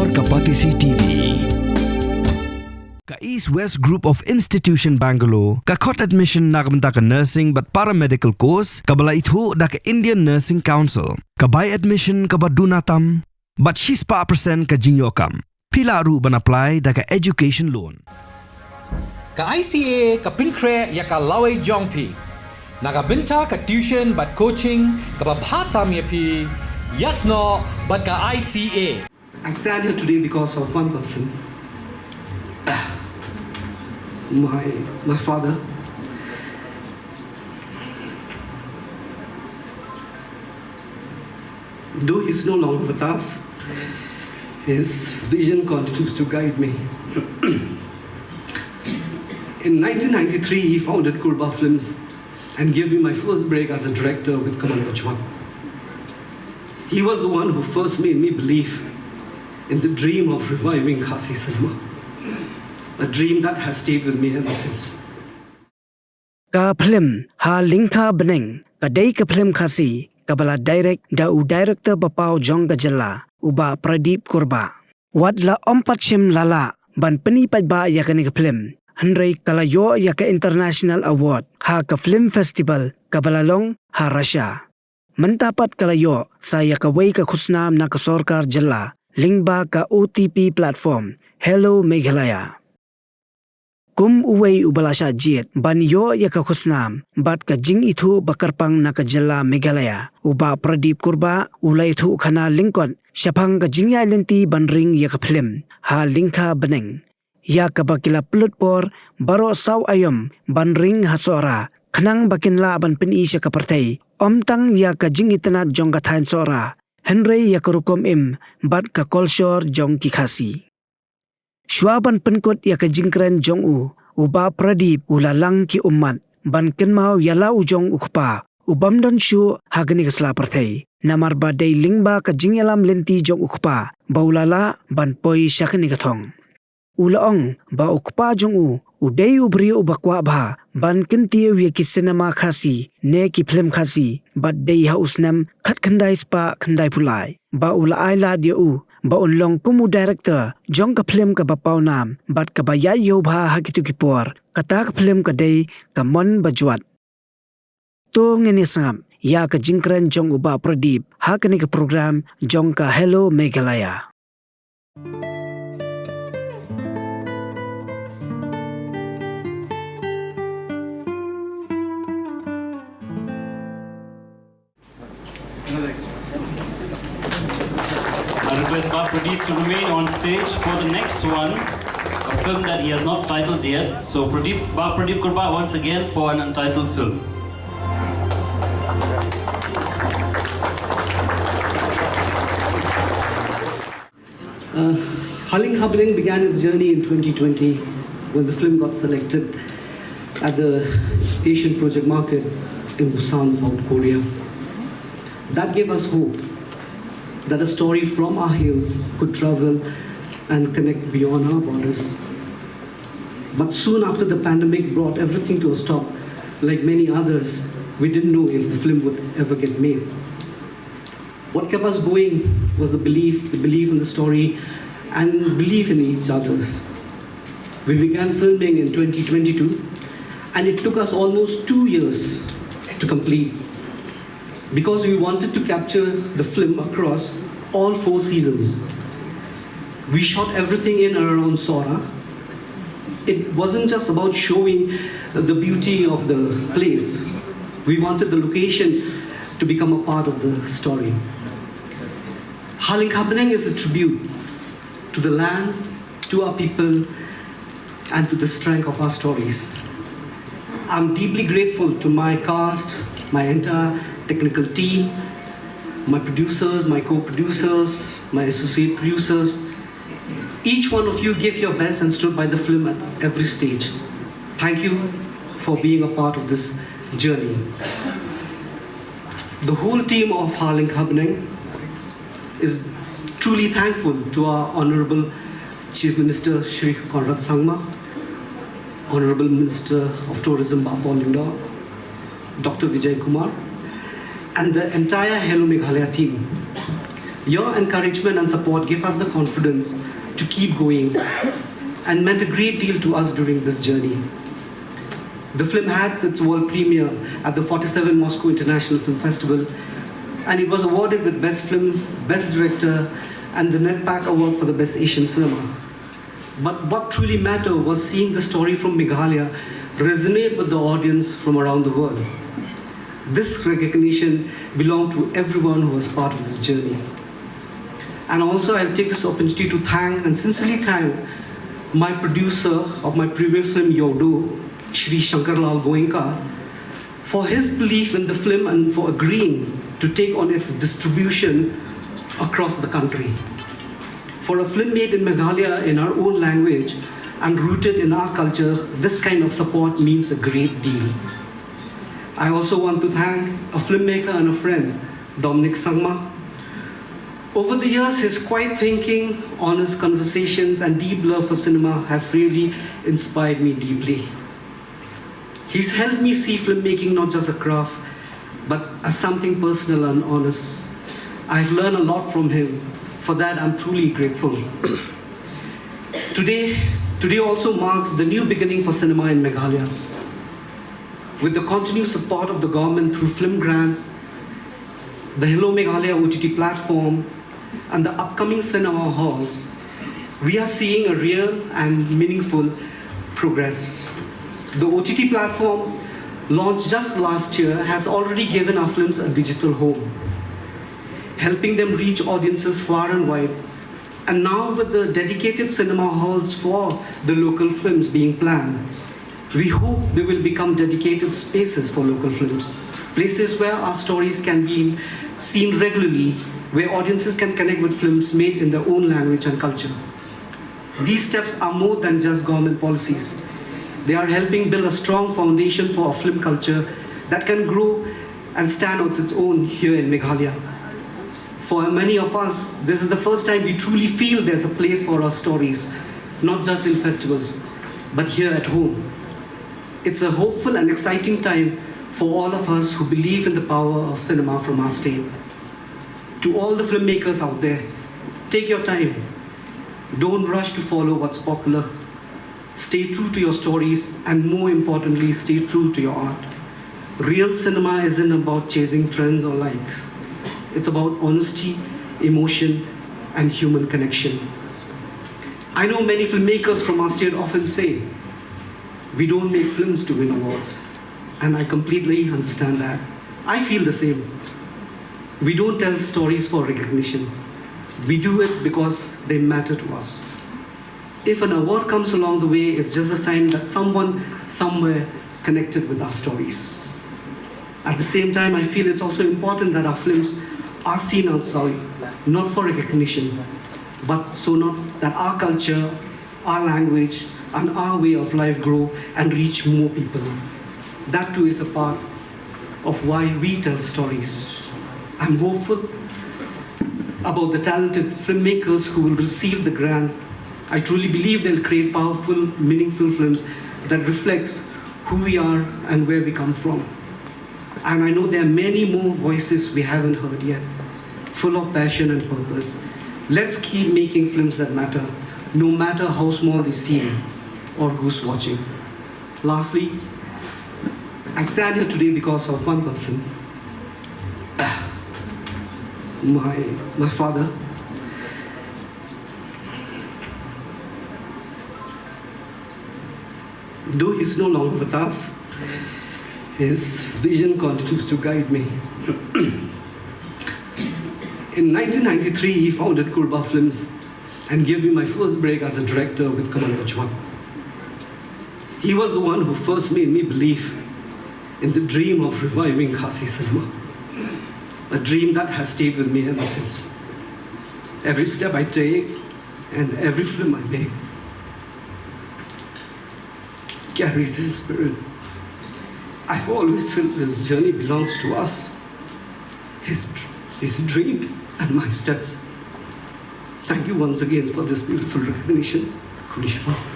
Bor Kapatisi TV. Ka East West Group of Institution Bangalore, ka khot admission nakamta ka nursing but paramedical course, ka bala ithu da ka Indian Nursing Council, ka buy admission ka badunatam, but she's pa percent ka jinyokam. Pila ru ban apply da ka education loan. Ka ICA ka pinkre ya ka laway jongpi. Nakabinta ka tuition but coaching ka babhatam ya pi. Yes no, but ka ICA. I stand here today because of one person. My father. Though he's no longer with us, his vision continues to guide me. In 1993, he founded Kurbah Films and gave me my first break as a director with Jwat. He was the one who first made me believe in the dream of reviving Khasi cinema, a dream that has stayed with me ever since. Ka film ha lingka beneng ka dei ka film Khasi ka bala direct da u director bapau jong ka jala uba Pradip Kurbah. Wat la ompatshim lala ban peni ba ya ka ni ka film. Handrai kalayo ya ka International Award ha ka film festival ka balalong ha Russia. Mentapat kalayo saya ka way ka khusnam na ka sorkar jala lingba ka OTP platform Hello Meghalaya. Kum uway ubalasha jiet ban yo ya ka khusnam bat ka jing ithu bakarpang na ka jala Meghalaya uba Pradip Kurbah ulay thu khana lingkot syapang ka jingya lenti ban ring ya ka film ha lingka beneng ya ka bakila plut por baro saw ayom ban ring hasora khanang bakinla ban peni sya ka partai omtang ya ka jing itanat jong ka thain sora Henry ya ka rukom im bat ka kolshor jong ki Khasi. Shwaban penkot ya ka jingkren jong uba Pradip ulalang ki Ummat ban Kynmaw yalau jong ukpa ubamdan shu hagani kasla parthai namar ba dei lingba ka jingyalam lenti jong ukpa baulala ban poi shakani kathong ulaong ba ukpa jong udei ubri ubakwa bha ban kintie wi ki cinema Khasi ne ki film Khasi bat dei hausnam khat khandai spa khandai pulai ba ula Ailad ba unlong kumu director jong ka film ka bapau nam bat ka baya yo bha hakitu ki por kata ka film ka dei ka mon ba Jwat to ngeni sam ya ka jingkran jong uba Pradip ha kani ka program jong ka Hello Meghalaya. I request Pradip to remain on stage for the next one, a film that he has not titled yet. So Pradip Kurbah once again for an untitled film. Haba began its journey in 2020 when the film got selected at the Asian Project Market in Busan, South Korea. That gave us hope that a story from our hills could travel and connect beyond our borders. But soon after the pandemic brought everything to a stop, like many others, we didn't know if the film would ever get made. What kept us going was the belief in the story and belief in each other. We began filming in 2022 and it took us almost 2 years to complete. Because we wanted to capture the film across all 4 seasons. We shot everything in and around Sora. It wasn't just about showing the beauty of the place. We wanted the location to become a part of the story. Haba is a tribute to the land, to our people, and to the strength of our stories. I'm deeply grateful to my cast, my entire technical team, my producers, my co-producers, my associate producers. Each one of you gave your best and stood by the film at every stage. Thank you for being a part of this journey. The whole team of Haba is truly thankful to our Honorable Chief Minister Shri Conrad Sangma, Honorable Minister of Tourism Bapau Lingda, Dr. Vijay Kumar, and the entire Hello Meghalaya team Your encouragement and support gave us the confidence to keep going and meant a great deal to us during this journey. The film had its world premiere at the 47 Moscow International Film Festival, and it was awarded with Best Film, Best Director, and the NetPac Award for the Best Asian Cinema. But what truly mattered was seeing the story from Meghalaya resonate with the audience from around the world. This recognition belonged to everyone who was part of this journey. And also I'll take this opportunity to thank and sincerely thank my producer of my previous film, Yodo, Shri Shankarlal Goenka, for his belief in the film and for agreeing to take on its distribution across the country. For a film made in Meghalaya in our own language and rooted in our culture, this kind of support means a great deal. I also want to thank a filmmaker and a friend, Dominic Sangma. Over the years, his quiet thinking, honest conversations, and deep love for cinema have really inspired me deeply. He's helped me see filmmaking not just a craft, but as something personal and honest. I've learned a lot from him. For that, I'm truly grateful. Today also marks the new beginning for cinema in Meghalaya. With the continued support of the government through film grants, the Hello Meghalaya OTT platform, and the upcoming cinema halls, we are seeing a real and meaningful progress. The OTT platform, launched just last year, has already given our films a digital home, helping them reach audiences far and wide. And now with the dedicated cinema halls for the local films being planned, we hope they will become dedicated spaces for local films, places where our stories can be seen regularly, where audiences can connect with films made in their own language and culture. These steps are more than just government policies. They are helping build a strong foundation for a film culture that can grow and stand on its own here in Meghalaya. For many of us, this is the first time we truly feel there's a place for our stories, not just in festivals, but here at home. It's a hopeful and exciting time for all of us who believe in the power of cinema from our state. To all the filmmakers out there, take your time. Don't rush to follow what's popular. Stay true to your stories, and more importantly, stay true to your art. Real cinema isn't about chasing trends or likes. It's about honesty, emotion, and human connection. I know many filmmakers from our state often say, we don't make films to win awards. And I completely understand that. I feel the same. We don't tell stories for recognition. We do it because they matter to us. If an award comes along the way, it's just a sign that someone somewhere connected with our stories. At the same time, I feel it's also important that our films are seen outside, not for recognition, but so not that our culture, our language, and our way of life grow and reach more people. That too is a part of why we tell stories. I'm hopeful about the talented filmmakers who will receive the grant. I truly believe they'll create powerful, meaningful films that reflects who we are and where we come from. And I know there are many more voices we haven't heard yet, full of passion and purpose. Let's keep making films that matter, no matter how small they seem or who's watching. Lastly, I stand here today because of one person, my father. Though he's no longer with us, his vision continues to guide me. In 1993, he founded Kurbah Films and gave me my first break as a director with Jwat. He was the one who first made me believe in the dream of reviving Khasi cinema, a dream that has stayed with me ever since. Every step I take and every film I make carries his spirit. I've always felt this journey belongs to us, his dream and my steps. Thank you once again for this beautiful recognition. Kynmaw.